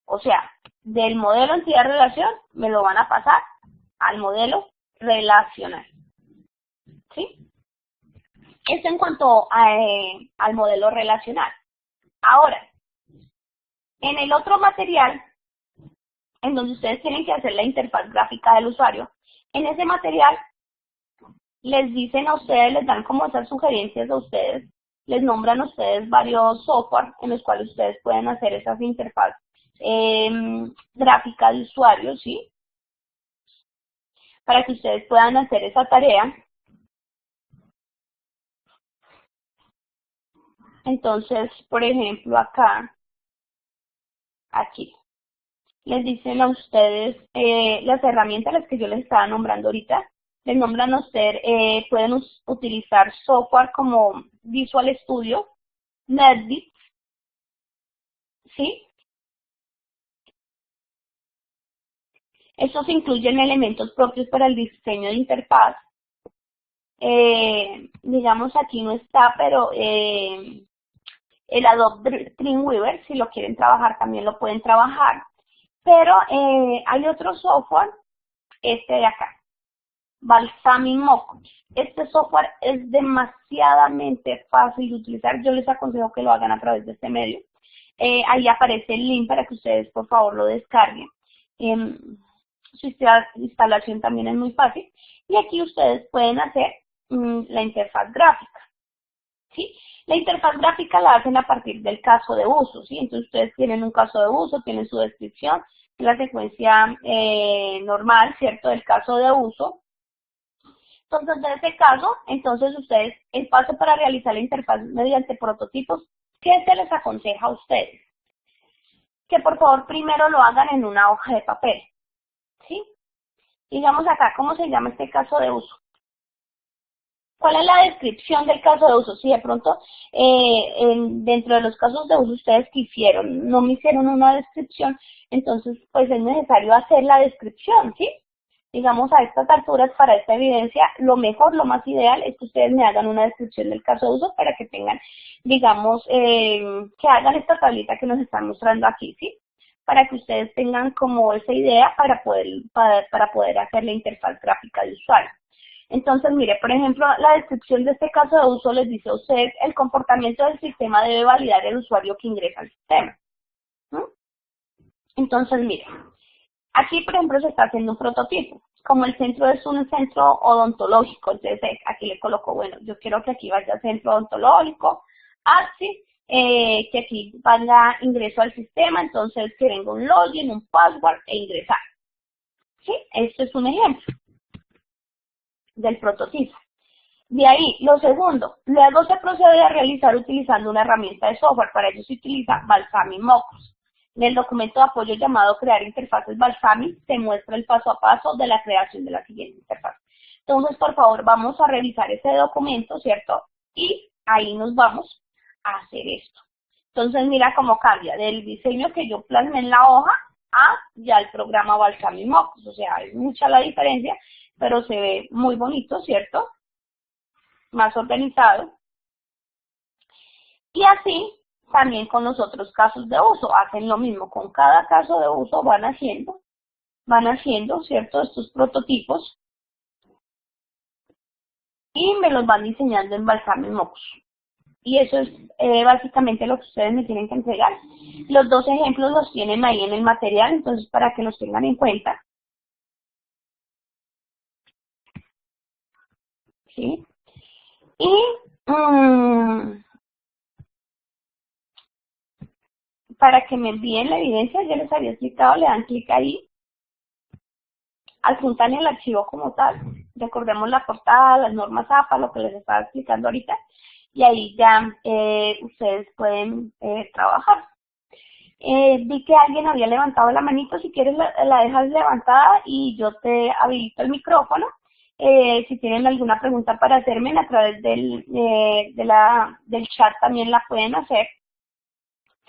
O sea, del modelo entidad-relación me lo van a pasar al modelo relacional. ¿Sí? Esto en cuanto al modelo relacional. Ahora, en el otro material, en donde ustedes tienen que hacer la interfaz gráfica del usuario, en ese material les dicen a ustedes, les dan como esas sugerencias a ustedes, les nombran a ustedes varios software en los cuales ustedes pueden hacer esas interfaces gráficas de usuario, ¿sí? Para que ustedes puedan hacer esa tarea. Entonces, por ejemplo, aquí, les dicen a ustedes las herramientas las que yo les estaba nombrando ahorita, les nombran a ustedes, pueden utilizar software como Visual Studio, NetBeans, ¿sí? Estos incluyen elementos propios para el diseño de interfaz. Digamos aquí no está, pero el Adobe Dreamweaver, si lo quieren trabajar, también lo pueden trabajar. Pero hay otro software, este de acá, Balsamiq Mock. Este software es demasiadamente fácil de utilizar. Yo les aconsejo que lo hagan a través de este medio. Ahí aparece el link para que ustedes, por favor, lo descarguen. Su instalación también es muy fácil. Y aquí ustedes pueden hacer la interfaz gráfica. ¿Sí? La interfaz gráfica la hacen a partir del caso de uso, ¿sí? Entonces ustedes tienen un caso de uso, tienen su descripción, la secuencia normal, ¿cierto? Del caso de uso. Entonces, de ese caso, entonces ustedes, el paso para realizar la interfaz mediante prototipos, ¿qué se les aconseja a ustedes? Que por favor primero lo hagan en una hoja de papel, ¿sí? Digamos acá, ¿cómo se llama este caso de uso? ¿Cuál es la descripción del caso de uso? Si de pronto dentro de los casos de uso ustedes quisieron, no me hicieron una descripción, entonces pues es necesario hacer la descripción, ¿sí? Digamos a estas alturas para esta evidencia, lo mejor, lo más ideal es que ustedes me hagan una descripción del caso de uso para que tengan, digamos, que hagan esta tablita que nos están mostrando aquí, ¿sí? Para que ustedes tengan como esa idea para poder hacer la interfaz gráfica de usuario. Entonces, mire, por ejemplo, la descripción de este caso de uso les dice a ustedes, el comportamiento del sistema debe validar el usuario que ingresa al sistema. ¿Mm? Entonces, mire, aquí, por ejemplo, se está haciendo un prototipo. Como el centro es un centro odontológico, entonces aquí le coloco, bueno, yo quiero que aquí vaya centro odontológico, así, que aquí vaya ingreso al sistema, entonces que venga un login, un password e ingresar. ¿Sí? Esto es un ejemplo del prototipo. De ahí, lo segundo, luego se procede a realizar utilizando una herramienta de software. Para ello se utiliza Balsamiq Mock. En el documento de apoyo llamado Crear Interfaces Balsamiq se muestra el paso a paso de la creación de la siguiente interfaz. Entonces, por favor, vamos a revisar ese documento, ¿cierto? Y ahí nos vamos a hacer esto. Entonces, mira cómo cambia del diseño que yo plasmé en la hoja a ya el programa Balsamiq Mock. O sea, es mucha la diferencia pero se ve muy bonito, ¿cierto? Más organizado. Y así también con los otros casos de uso, hacen lo mismo, con cada caso de uso van haciendo, ¿cierto? Estos prototipos y me los van diseñando en Balsamiq Mocus. Y eso es básicamente lo que ustedes me tienen que entregar. Los dos ejemplos los tienen ahí en el material, entonces para que los tengan en cuenta. ¿Sí? Y para que me envíen la evidencia, ya les había explicado, le dan clic ahí, adjuntan el archivo como tal, recordemos la portada, las normas APA, lo que les estaba explicando ahorita, y ahí ya ustedes pueden trabajar. Vi que alguien había levantado la manito, si quieres la dejas levantada y yo te habilito el micrófono. Si tienen alguna pregunta para hacerme a través del chat también la pueden hacer,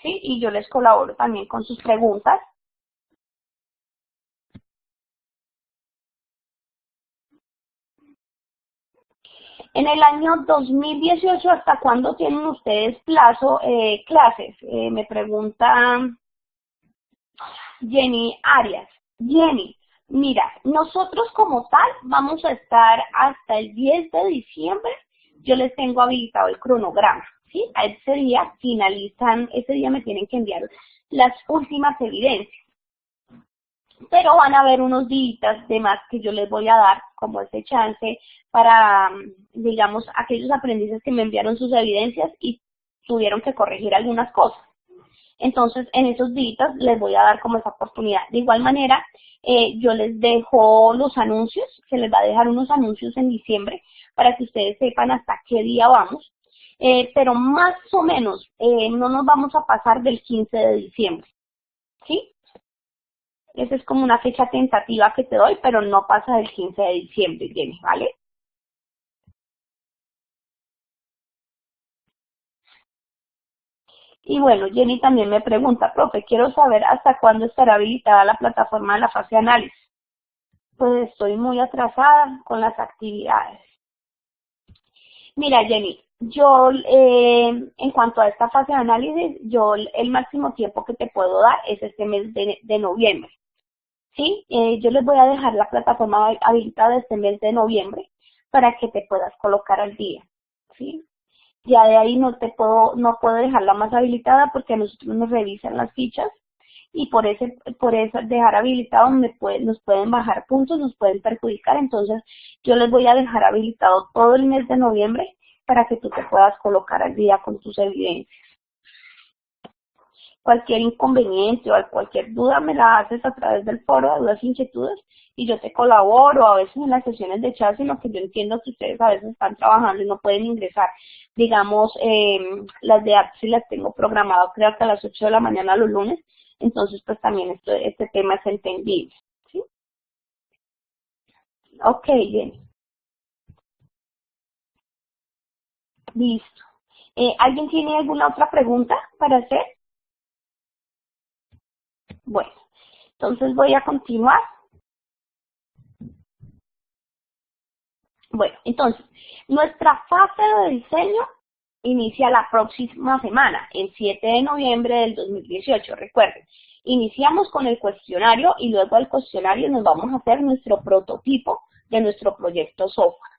¿sí? Y yo les colaboro también con sus preguntas. En el año 2018, ¿hasta cuándo tienen ustedes plazo clases? Me pregunta Jenny Arias. Jenny, mira, nosotros como tal vamos a estar hasta el 10 de diciembre. Yo les tengo habilitado el cronograma, ¿sí? A ese día finalizan, ese día me tienen que enviar las últimas evidencias. Pero van a haber unos días de más que yo les voy a dar como ese chance para, digamos, aquellos aprendices que me enviaron sus evidencias y tuvieron que corregir algunas cosas. Entonces, en esos días les voy a dar como esa oportunidad. De igual manera, yo les dejo los anuncios, se les va a dejar unos anuncios en diciembre para que ustedes sepan hasta qué día vamos. Pero más o menos no nos vamos a pasar del 15 de diciembre, ¿sí? Esa es como una fecha tentativa que te doy, pero no pasa del 15 de diciembre, Jenny, ¿vale? Y bueno, Jenny también me pregunta, profe, quiero saber hasta cuándo estará habilitada la plataforma de la fase de análisis. Pues estoy muy atrasada con las actividades. Mira, Jenny, yo en cuanto a esta fase de análisis, yo el máximo tiempo que te puedo dar es este mes de noviembre. ¿Sí? Yo les voy a dejar la plataforma habilitada este mes de noviembre para que te puedas colocar al día, ¿sí? Ya de ahí no puedo dejarla más habilitada porque a nosotros nos revisan las fichas y por eso dejar habilitado nos pueden bajar puntos, nos pueden perjudicar, entonces yo les voy a dejar habilitado todo el mes de noviembre para que tú te puedas colocar al día con tus evidencias. Cualquier inconveniente o cualquier duda me la haces a través del foro de dudas e inquietudes y yo te colaboro a veces en las sesiones de chat, sino que yo entiendo que ustedes a veces están trabajando y no pueden ingresar. Digamos, las de arte sí las tengo programado creo que a las 8 de la mañana los lunes, entonces pues también este tema es entendible. ¿Sí? Ok, bien, listo. ¿Alguien tiene alguna otra pregunta para hacer? Bueno, entonces voy a continuar. Bueno, entonces, nuestra fase de diseño inicia la próxima semana, el 7 de noviembre del 2018, recuerden. Iniciamos con el cuestionario y luego del cuestionario nos vamos a hacer nuestro prototipo de nuestro proyecto software.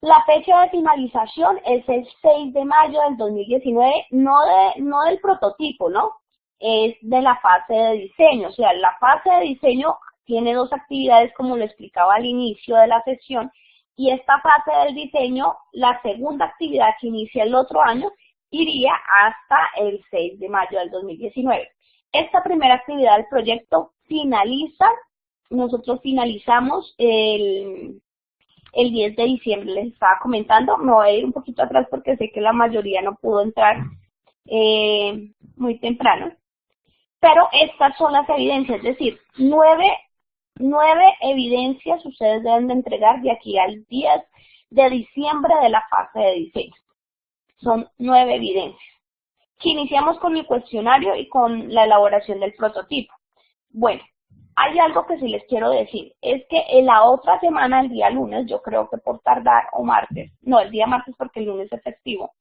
La fecha de finalización es el 6 de mayo del 2019, no del prototipo, ¿no? Es de la fase de diseño, o sea, la fase de diseño tiene dos actividades como lo explicaba al inicio de la sesión, y esta fase del diseño, la segunda actividad que inicia el otro año, iría hasta el 6 de mayo del 2019. Esta primera actividad del proyecto finaliza, nosotros finalizamos el 10 de diciembre, les estaba comentando, me voy a ir un poquito atrás porque sé que la mayoría no pudo entrar muy temprano, pero estas son las evidencias, es decir, nueve evidencias ustedes deben de entregar de aquí al 10 de diciembre de la fase de diseño. Son 9 evidencias. Que iniciamos con el cuestionario y con la elaboración del prototipo. Bueno, Hay algo que sí les quiero decir, es que en la otra semana, el día lunes, yo creo que por tardar, o martes, no, el día martes porque el lunes es festivo,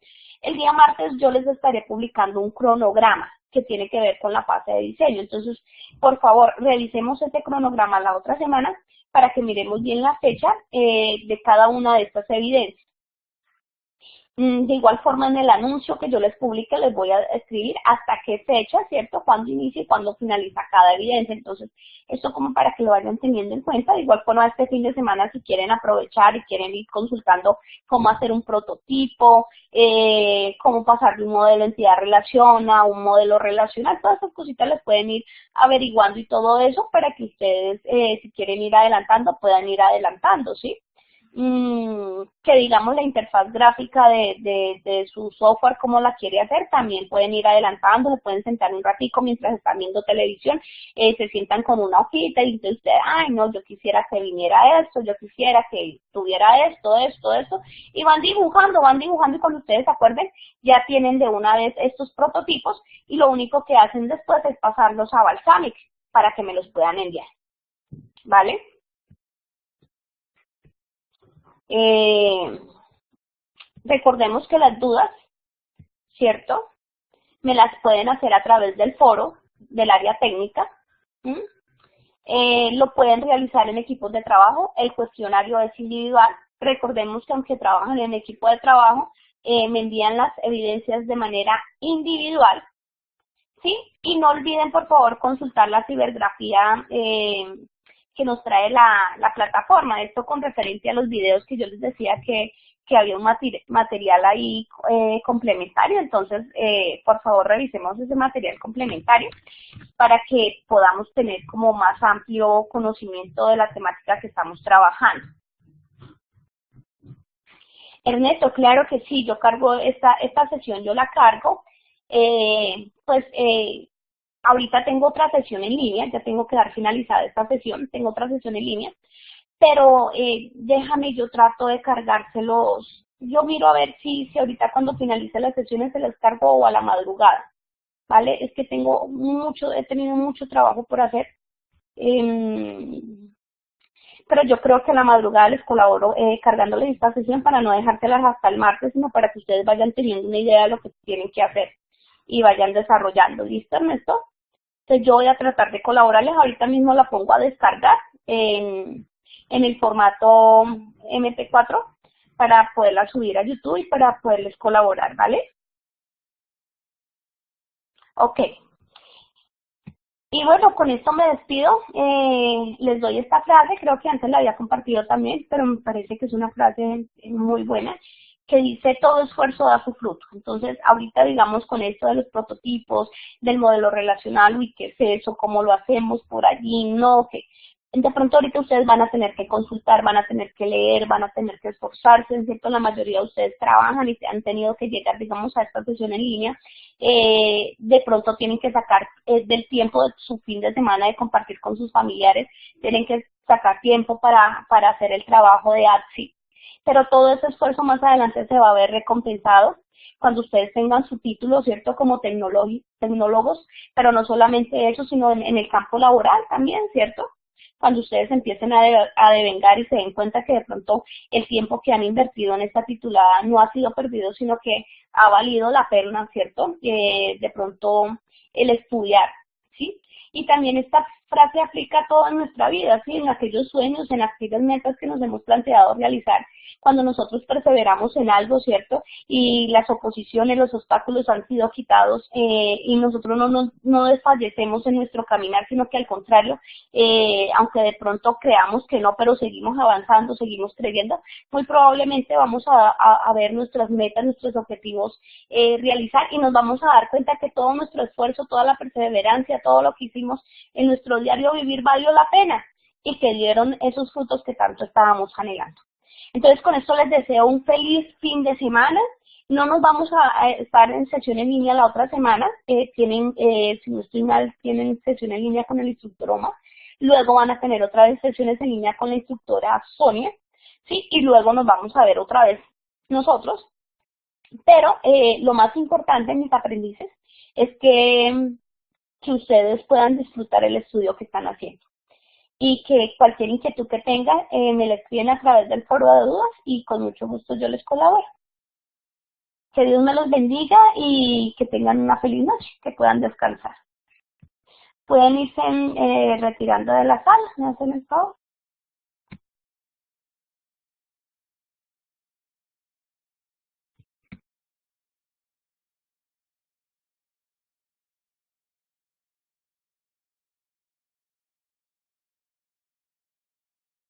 el día martes yo les estaré publicando un cronograma que tiene que ver con la fase de diseño. Entonces, por favor, revisemos ese cronograma la otra semana para que miremos bien la fecha de cada una de estas evidencias. De igual forma, en el anuncio que yo les publique, les voy a escribir hasta qué fecha, ¿cierto? Cuándo inicia y cuándo finaliza cada evidencia. Entonces, esto como para que lo vayan teniendo en cuenta. De igual forma, este fin de semana, si quieren aprovechar y quieren ir consultando cómo hacer un prototipo, cómo pasar de un modelo entidad-relación a un modelo relacional, todas esas cositas las pueden ir averiguando y todo eso para que ustedes, si quieren ir adelantando, puedan ir adelantando, ¿sí? Que digamos la interfaz gráfica de su software, como la quiere hacer, también pueden ir adelantando, se pueden sentar un ratico mientras están viendo televisión, se sientan con una hojita y dicen ustedes, ay no, yo quisiera que viniera esto, yo quisiera que tuviera esto, y van dibujando y cuando ustedes se acuerden, ya tienen de una vez estos prototipos y lo único que hacen después es pasarlos a Balsamiq para que me los puedan enviar, ¿vale? Eh, Recordemos que las dudas, ¿cierto? Me las pueden hacer a través del foro del área técnica. ¿Mm? Lo pueden realizar en equipos de trabajo. El cuestionario es individual. Recordemos que aunque trabajan en equipo de trabajo, me envían las evidencias de manera individual. ¿Sí? Y no olviden, por favor, consultar la cibergrafía que nos trae la plataforma. Esto con referencia a los videos que yo les decía que había un material ahí complementario. Entonces, por favor, revisemos ese material complementario para que podamos tener como más amplio conocimiento de la temática que estamos trabajando. Ernesto, claro que sí, yo cargo esta sesión, yo la cargo. Ahorita tengo otra sesión en línea, ya tengo que dar finalizada esta sesión, tengo otra sesión en línea, pero déjame, yo trato de cargárselos, yo miro a ver si ahorita cuando finalice las sesiones se las cargo o a la madrugada, ¿vale? Es que he tenido mucho trabajo por hacer, pero yo creo que a la madrugada les colaboro cargándoles esta sesión para no dejárselas hasta el martes, sino para que ustedes vayan teniendo una idea de lo que tienen que hacer y vayan desarrollando. ¿Listo, Ernesto? Entonces yo voy a tratar de colaborarles, ahorita mismo la pongo a descargar en el formato MP4 para poderla subir a YouTube y para poderles colaborar, ¿vale? Ok. Y bueno, con esto me despido. Les doy esta frase, creo que antes la había compartido también, pero me parece que es una frase muy buena, que dice todo esfuerzo da su fruto. Entonces, ahorita digamos con esto de los prototipos, del modelo relacional, uy, ¿qué es eso? ¿Cómo lo hacemos por allí? No, que de pronto ahorita ustedes van a tener que consultar, van a tener que leer, van a tener que esforzarse, en cierto, la mayoría de ustedes trabajan y se han tenido que llegar, digamos, a esta sesión en línea, de pronto tienen que sacar del tiempo de su fin de semana de compartir con sus familiares, tienen que sacar tiempo para hacer el trabajo de ATSI, pero todo ese esfuerzo más adelante se va a ver recompensado cuando ustedes tengan su título, ¿cierto?, como tecnólogos, pero no solamente eso, sino en el campo laboral también, ¿cierto? Cuando ustedes empiecen a devengar y se den cuenta que de pronto el tiempo que han invertido en esta titulada no ha sido perdido, sino que ha valido la pena, ¿cierto? De pronto el estudiar, ¿sí? Y también esta frase aplica a toda nuestra vida, ¿sí? En aquellos sueños, en aquellas metas que nos hemos planteado realizar, cuando nosotros perseveramos en algo, ¿cierto? Y las oposiciones, los obstáculos han sido quitados y nosotros no desfallecemos en nuestro caminar, sino que al contrario, aunque de pronto creamos que no, pero seguimos avanzando, seguimos creyendo, muy probablemente vamos a ver nuestras metas, nuestros objetivos realizar y nos vamos a dar cuenta que todo nuestro esfuerzo, toda la perseverancia, todo lo que hicimos en nuestro diario vivir valió la pena y que dieron esos frutos que tanto estábamos anhelando. Entonces, con esto les deseo un feliz fin de semana. No nos vamos a estar en sesión en línea la otra semana. Si no estoy mal, tienen sesión en línea con el instructor Oma. Luego van a tener otra vez sesiones en línea con la instructora Sonia. ¿Sí? Y luego nos vamos a ver otra vez nosotros. Pero lo más importante, mis aprendices, es que ustedes puedan disfrutar el estudio que están haciendo. y que cualquier inquietud que tengan me la escriben a través del foro de dudas y con mucho gusto yo les colaboro. Que Dios me los bendiga y que tengan una feliz noche, que puedan descansar. Pueden irse retirando de la sala, ¿me hacen el favor?